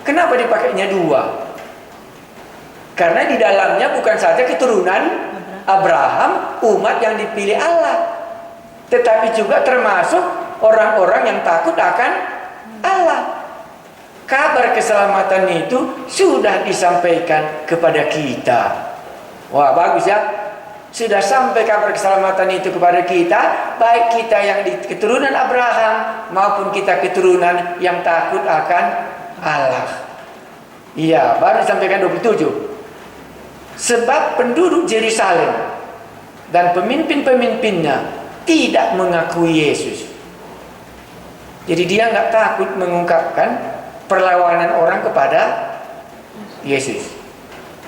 Kenapa dipakainya dua? Karena di dalamnya bukan saja keturunan Abraham, umat yang dipilih Allah, tetapi juga termasuk orang-orang yang takut akan Allah. Kabar keselamatan itu sudah disampaikan kepada kita. Wah, bagus ya. Sudah sampai kabar keselamatan itu kepada kita, baik kita yang di keturunan Abraham maupun kita keturunan yang takut akan Allah. Iya, baru disampaikan 27. Sebab penduduk Yerusalem dan pemimpin-pemimpinnya tidak mengakui Yesus. Jadi dia nggak takut mengungkapkan perlawanan orang kepada Yesus.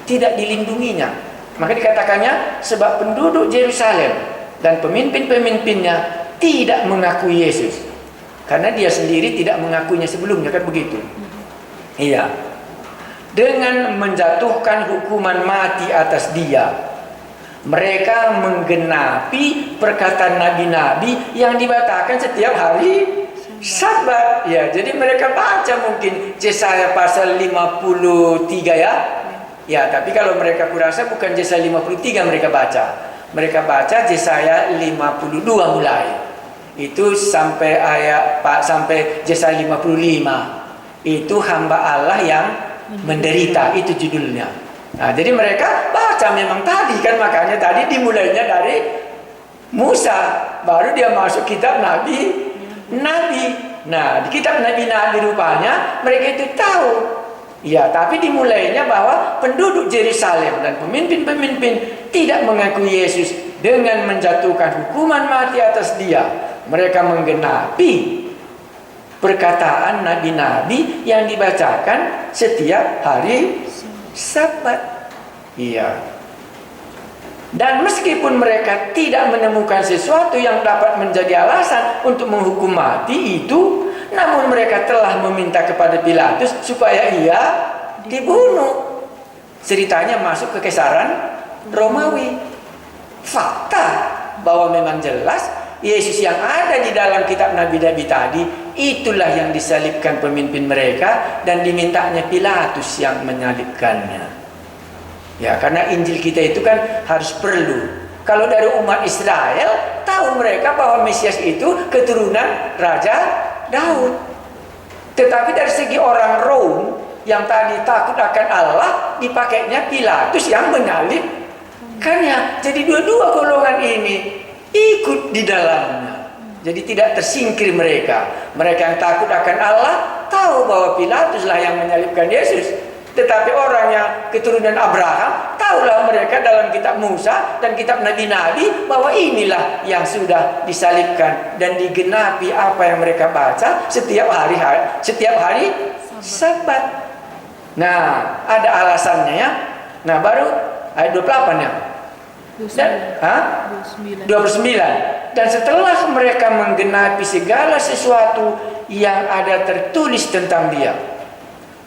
Tidak dilindunginya. Maka dikatakannya sebab penduduk Yerusalem dan pemimpin-pemimpinnya tidak mengakui Yesus. Karena dia sendiri tidak mengakuinya sebelumnya, kan begitu. Iya. Dengan menjatuhkan hukuman mati atas dia, mereka menggenapi perkataan nabi-nabi yang dibacakan setiap hari Sabat. Ya, jadi mereka baca mungkin Yesaya pasal 53 ya. Ya, tapi kalau mereka kurasa bukan Yesaya 53 mereka baca. Mereka baca Yesaya 52 mulai. Itu sampai sampai Yesaya 55. Itu hamba Allah yang menderita, itu judulnya. Nah, jadi mereka baca memang tadi kan, makanya tadi dimulainya dari Musa, baru dia masuk kitab nabi. Nah, di kitab nabi-nabi rupanya mereka itu tahu. Ya, tapi dimulainya bahwa penduduk Yerusalem dan pemimpin-pemimpin tidak mengakui Yesus dengan menjatuhkan hukuman mati atas dia. Mereka menggenapi perkataan nabi-nabi yang dibacakan setiap hari Sabat. Iya. Dan meskipun mereka tidak menemukan sesuatu yang dapat menjadi alasan untuk menghukum mati itu, namun mereka telah meminta kepada Pilatus supaya ia dibunuh. ceritanya masuk ke Kekaisaran Romawi. Fakta bahwa memang jelas Yesus yang ada di dalam kitab Nabi-Nabi tadi, itulah yang disalibkan pemimpin mereka dan dimintanya Pilatus yang menyalibkannya. Ya, karena Injil kita itu kan harus perlu. Kalau dari umat Israel, tahu mereka bahwa Mesias itu keturunan Raja Daud. Tetapi dari segi orang Rom yang tadi takut akan Allah, dipakainya Pilatus yang menyalibkannya. Jadi dua-dua golongan ini ikut di dalamnya. Jadi tidak tersingkir mereka. Mereka yang takut akan Allah tahu bahwa Pilatuslah yang menyalibkan Yesus. Tetapi orang yang keturunan Abraham, tahulah mereka dalam kitab Musa dan kitab Nabi-Nabi bahwa inilah yang sudah disalibkan dan digenapi apa yang mereka baca setiap hari Sabat. Nah, ada alasannya ya. Nah, baru ayat 28 ya. 29. Dan setelah mereka menggenapi segala sesuatu yang ada tertulis tentang dia,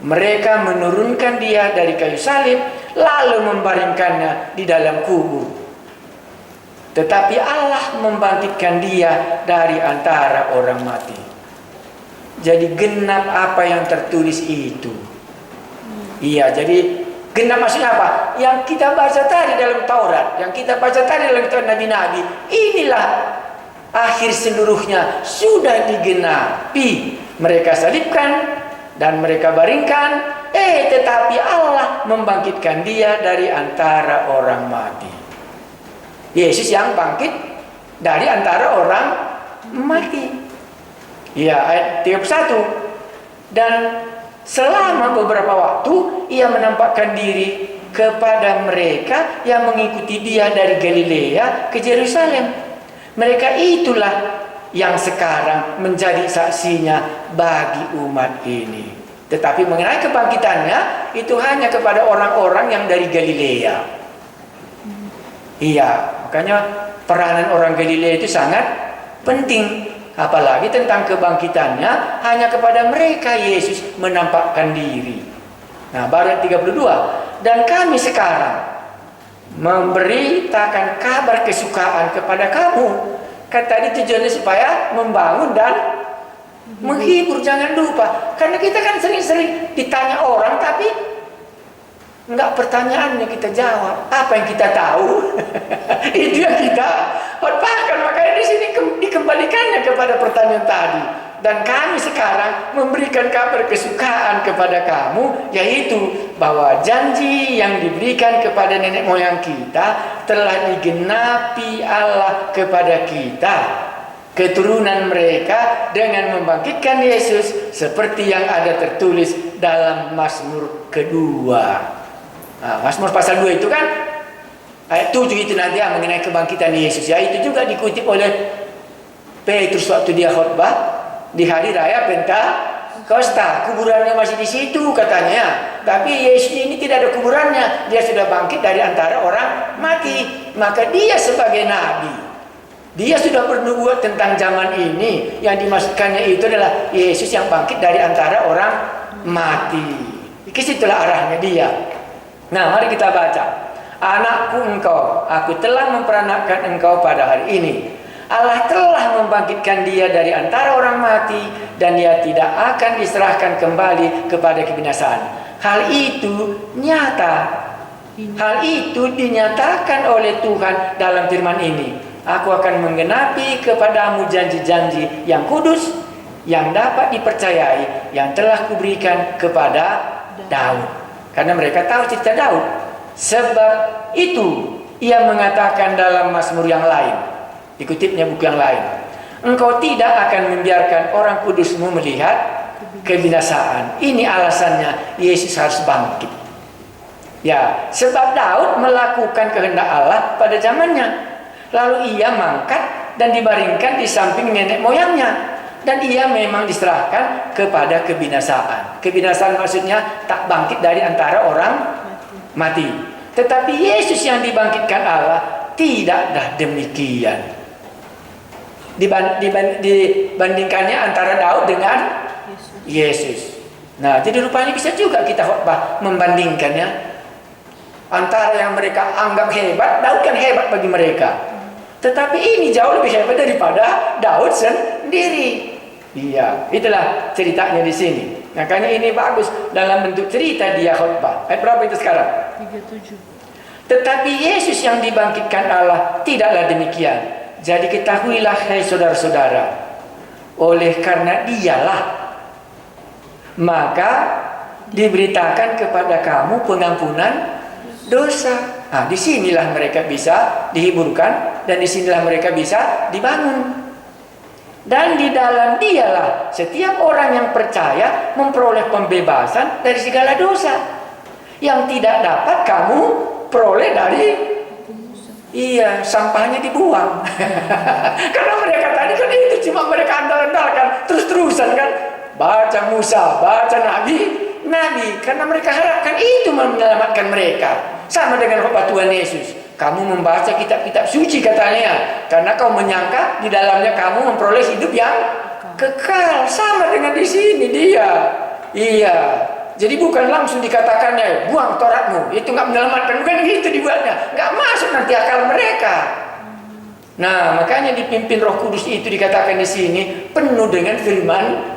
mereka menurunkan dia dari kayu salib lalu membaringkannya di dalam kubur. Tetapi Allah membangkitkan dia dari antara orang mati. Jadi genap apa yang tertulis itu. Iya, jadi genap maksudnya apa? Yang kita baca tadi dalam Taurat, yang kita baca tadi dalam kitab Nabi-Nabi, inilah akhir seluruhnya sudah digenapi. Mereka salibkan dan mereka baringkan, tetapi Allah membangkitkan dia dari antara orang mati. Yesus yang bangkit dari antara orang mati. Ya, ayat 31. Dan selama beberapa waktu ia menampakkan diri kepada mereka yang mengikuti dia dari Galilea ke Yerusalem. Mereka itulah yang sekarang menjadi saksinya bagi umat ini. Tetapi mengenai kebangkitannya itu hanya kepada orang-orang yang dari Galilea. Iya, makanya peranan orang Galilea itu sangat penting. Apalagi tentang kebangkitannya hanya kepada mereka Yesus menampakkan diri. Nah, baru 32. Dan kami sekarang memberitakan kabar kesukaan kepada kamu. Kan tadi tujuannya supaya membangun dan menghibur, jangan lupa. Karena kita kan sering-sering ditanya orang, tapi enggak pertanyaannya kita jawab. Apa yang kita tahu, itu yang kita khotbahkan. Makanya di sini dikembalikannya kepada pertanyaan tadi. Dan kami sekarang memberikan kabar kesukaan kepada kamu, yaitu bahwa janji yang diberikan kepada nenek moyang kita telah digenapi Allah kepada kita, keturunan mereka, dengan membangkitkan Yesus seperti yang ada tertulis dalam Mazmur kedua. Nah, Mazmur pasal 2 itu kan ayat 7 itu nanti mengenai kebangkitan Yesus ya. Itu juga dikutip oleh Petrus waktu dia khotbah di hari raya Pentakosta. Kuburannya masih di situ katanya. Tapi Yesus ini tidak ada kuburannya. Dia sudah bangkit dari antara orang mati. Maka dia sebagai nabi, dia sudah bernubuat tentang zaman ini. Yang dimaksudkannya itu adalah Yesus yang bangkit dari antara orang mati. Kesitulah arahnya dia. Nah, mari kita baca. Anakku engkau, aku telah memperanakkan engkau pada hari ini. Allah telah membangkitkan dia dari antara orang mati, dan dia tidak akan diserahkan kembali kepada kebinasaan. Hal itu nyata. Hal itu dinyatakan oleh Tuhan dalam firman ini. Aku akan menggenapi kepadamu janji-janji yang kudus, yang dapat dipercayai, yang telah kuberikan kepada Daud. Karena mereka tahu cerita Daud. Sebab itu ia mengatakan dalam Mazmur yang lain, dikutipnya buku yang lain, engkau tidak akan membiarkan orang kudusmu melihat kebinasaan. Ini alasannya Yesus harus bangkit. Ya, sebab Daud melakukan kehendak Allah pada zamannya. Lalu ia mangkat dan dibaringkan di samping nenek moyangnya. Dan ia memang diserahkan kepada kebinasaan. Kebinasaan maksudnya tak bangkit dari antara orang mati. Tetapi Yesus yang dibangkitkan Allah tidaklah demikian. Dibandingkannya antara Daud dengan Yesus. Nah, jadi rupanya bisa juga kita khotbah membandingkannya. Antara yang mereka anggap hebat, Daud kan hebat bagi mereka. Tetapi ini jauh lebih hebat daripada Daud sendiri. Iya, itulah ceritanya di sini. Makanya ini bagus dalam bentuk cerita dia khotbah. Ayat berapa itu sekarang? 37. Tetapi Yesus yang dibangkitkan Allah tidaklah demikian. Jadi ketahuilah hai saudara-saudara, oleh karena dialah maka diberitakan kepada kamu pengampunan dosa. Nah, disinilah mereka bisa dihiburkan dan disinilah mereka bisa dibangun. Dan di dalam dialah setiap orang yang percaya memperoleh pembebasan dari segala dosa yang tidak dapat kamu peroleh dari sampahnya dibuang. Karena mereka tadi kan itu cuma mereka andal-andalkan terus-terusan kan, baca Musa, baca Nabi, karena mereka harapkan itu menyelamatkan mereka. Sama dengan khotbah Tuhan Yesus. Kamu membaca kitab-kitab suci katanya, karena kau menyangka di dalamnya kamu memperoleh hidup yang kekal. Sama dengan di sini dia. Iya. Jadi bukan langsung dikatakannya buang Tauratmu, itu nggak menyelamatkan, bukan gitu dibuatnya. Nggak masuk nanti akal mereka. Nah, makanya dipimpin Roh Kudus itu dikatakan di sini penuh dengan firman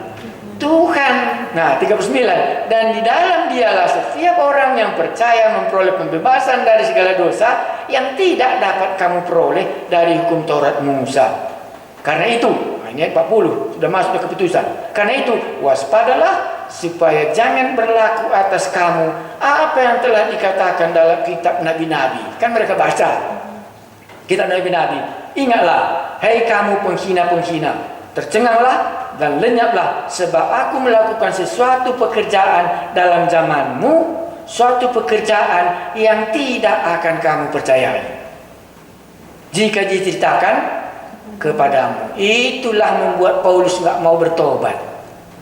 Tuhan. Nah, 39. Dan di dalam dialah setiap orang yang percaya memperoleh pembebasan dari segala dosa yang tidak dapat kamu peroleh dari hukum Taurat Musa. Karena itu, ini ayat 40 sudah masuk ke keputusan. Karena itu, waspadalah supaya jangan berlaku atas kamu apa yang telah dikatakan dalam kitab nabi-nabi. Kan mereka baca kitab nabi-nabi. Ingatlah, hai kamu penghina-penghina, tercenganglah dan lenyaplah, sebab aku melakukan sesuatu pekerjaan dalam zamanmu, suatu pekerjaan yang tidak akan kamu percayai jika diceritakan kepadamu. Itulah membuat Paulus nggak mau bertobat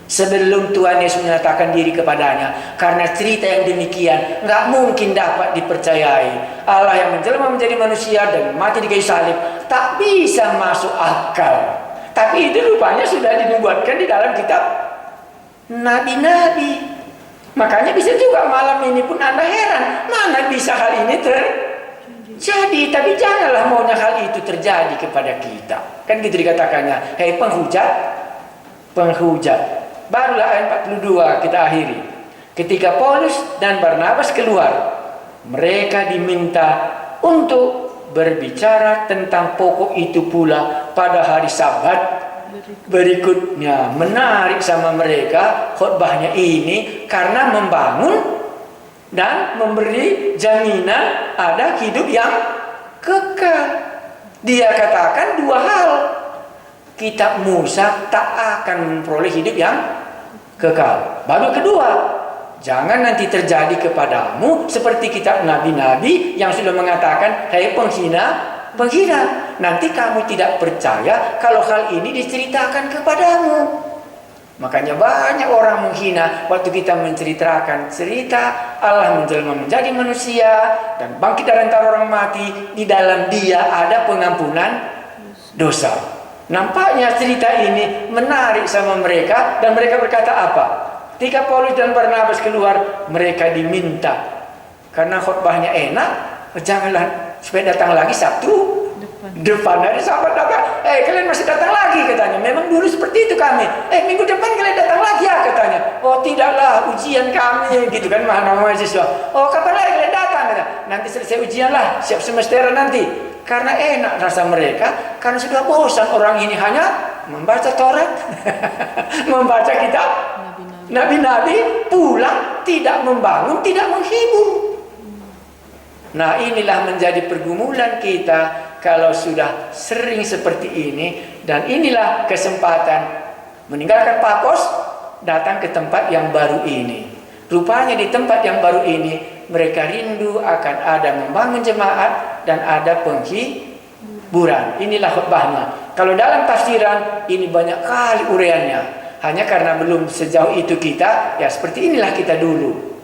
sebelum Tuhan Yesus menyatakan diri kepadanya. Karena cerita yang demikian nggak mungkin dapat dipercayai. Allah yang menjelma menjadi manusia dan mati di kayu salib tak bisa masuk akal. Tapi itu rupanya sudah dinubuatkan di dalam kitab nabi-nabi. Makanya bisa juga malam ini pun Anda heran, mana bisa hal ini terjadi. Tapi janganlah maunya hal itu terjadi kepada kita. Kan gitu dikatakannya, hei penghujat. Barulah ayat 42 kita akhiri. Ketika Paulus dan Barnabas keluar, mereka diminta untuk berbicara tentang pokok itu pula pada hari Sabat berikutnya. Menarik sama mereka khotbahnya ini karena membangun dan memberi jaminan ada hidup yang kekal. Dia katakan dua hal. Kitab Musa tak akan memperoleh hidup yang kekal. Baru kedua, jangan nanti terjadi kepadamu seperti kitab nabi-nabi yang sudah mengatakan, hei penghina, nanti kamu tidak percaya kalau hal ini diceritakan kepadamu. Makanya banyak orang menghina waktu kita menceritakan cerita Allah menjelma menjadi manusia dan bangkit dari antara orang mati. Di dalam dia ada pengampunan dosa. Nampaknya cerita ini menarik sama mereka dan mereka berkata apa? Ketika Paulus dan Barnabas keluar, mereka diminta karena khotbahnya enak, janganlah supaya datang lagi Sabtu depan. Dari sahabat datang, kalian masih datang lagi katanya. Memang dulu seperti itu kami. Minggu depan kalian datang lagi ya katanya. Oh tidaklah, ujian kami gitu kan mahasiswa. Oh kapan lagi kalian datang? Nanti selesai ujian lah, siap semesteran nanti. Karena enak rasa mereka, karena sudah bosan orang ini hanya membaca Taurat, membaca kitab nabi-nabi, pulang tidak membangun, tidak menghibur. Nah inilah menjadi pergumulan kita kalau sudah sering seperti ini. Dan inilah kesempatan meninggalkan Papos, datang ke tempat yang baru ini. Rupanya di tempat yang baru ini mereka rindu akan ada membangun jemaat dan ada penghiburan. Inilah khotbahnya. Kalau dalam tafsiran ini banyak kali uraiannya. Hanya karena belum sejauh itu kita, ya seperti inilah kita dulu.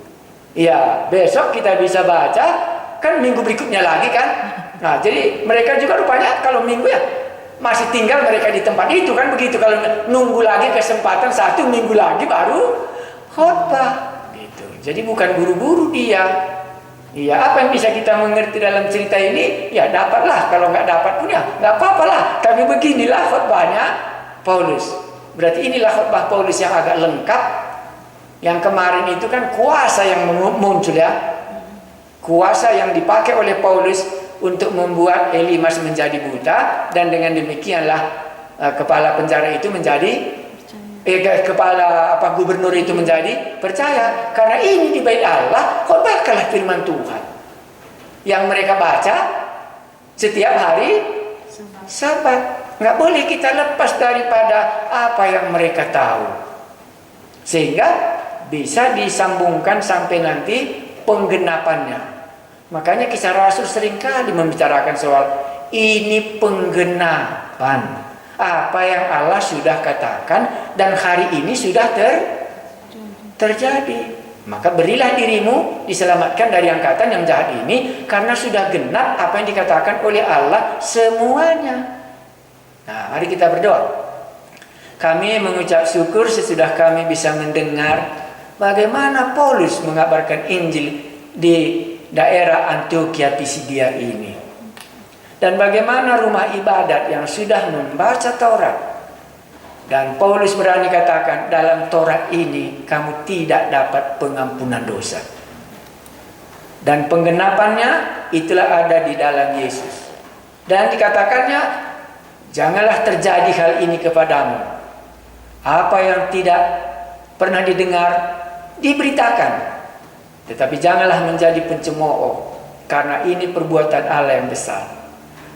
Ya, besok kita bisa baca, kan minggu berikutnya lagi kan. Nah, jadi mereka juga rupanya kalau minggu ya masih tinggal mereka di tempat itu kan begitu. Kalau nunggu lagi kesempatan 1 minggu lagi baru khotbah gitu. Jadi bukan buru-buru dia. Iya, apa yang bisa kita mengerti dalam cerita ini? Ya dapatlah, kalau nggak dapat pun ya nggak apa-apalah. Tapi beginilah khotbahnya Paulus. Berarti inilah khotbah Paulus yang agak lengkap. Yang kemarin itu kan kuasa yang muncul ya. Kuasa yang dipakai oleh Paulus untuk membuat Elimas menjadi buta, dan dengan demikianlah kepala penjara itu menjadi kepala gubernur itu menjadi percaya. Karena ini di bait Allah, khotbahkanlah firman Tuhan yang mereka baca setiap hari Sabat. Nggak boleh kita lepas daripada apa yang mereka tahu, sehingga bisa disambungkan sampai nanti penggenapannya. Makanya Kisah Rasul seringkali membicarakan soal ini penggenapan apa yang Allah sudah katakan dan hari ini sudah terjadi. Maka berilah dirimu diselamatkan dari angkatan yang jahat ini, karena sudah genap apa yang dikatakan oleh Allah semuanya. Nah, mari kita berdoa. Kami mengucap syukur sesudah kami bisa mendengar bagaimana Paulus mengabarkan Injil di daerah Antioquia Pisidia ini. Dan bagaimana rumah ibadat yang sudah membaca Taurat. Dan Paulus berani katakan, dalam Taurat ini kamu tidak dapat pengampunan dosa. Dan penggenapannya itulah ada di dalam Yesus. Dan dikatakannya, janganlah terjadi hal ini kepadamu. Apa yang tidak pernah didengar, diberitakan. Tetapi janganlah menjadi pencemooh, karena ini perbuatan Allah yang besar.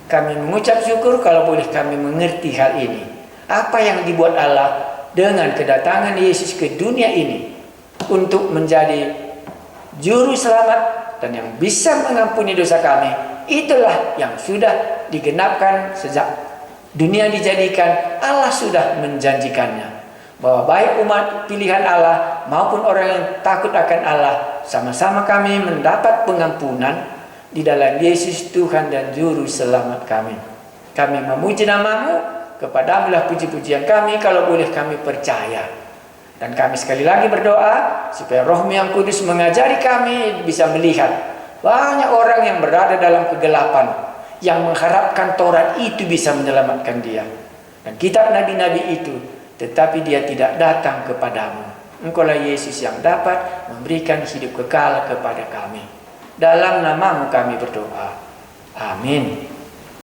Kami mengucap syukur kalau boleh kami mengerti hal ini. Apa yang dibuat Allah dengan kedatangan Yesus ke dunia ini untuk menjadi juru selamat dan yang bisa mengampuni dosa kami, itulah yang sudah digenapkan sejak dunia dijadikan. Allah sudah menjanjikannya bahwa baik umat pilihan Allah maupun orang yang takut akan Allah, sama-sama kami mendapat pengampunan di dalam Yesus Tuhan dan Juru Selamat kami. Kami memuji nama-Mu, kepadamu-lah puji-pujian kami kalau boleh kami percaya. Dan kami sekali lagi berdoa supaya Roh-Mu yang Kudus mengajari kami bisa melihat banyak orang yang berada dalam kegelapan, yang mengharapkan Taurat itu bisa menyelamatkan dia dan kitab nabi-nabi itu, tetapi dia tidak datang kepadamu. Engkaulah Yesus yang dapat memberikan hidup kekal kepada kami. Dalam nama-Mu kami berdoa. Amin.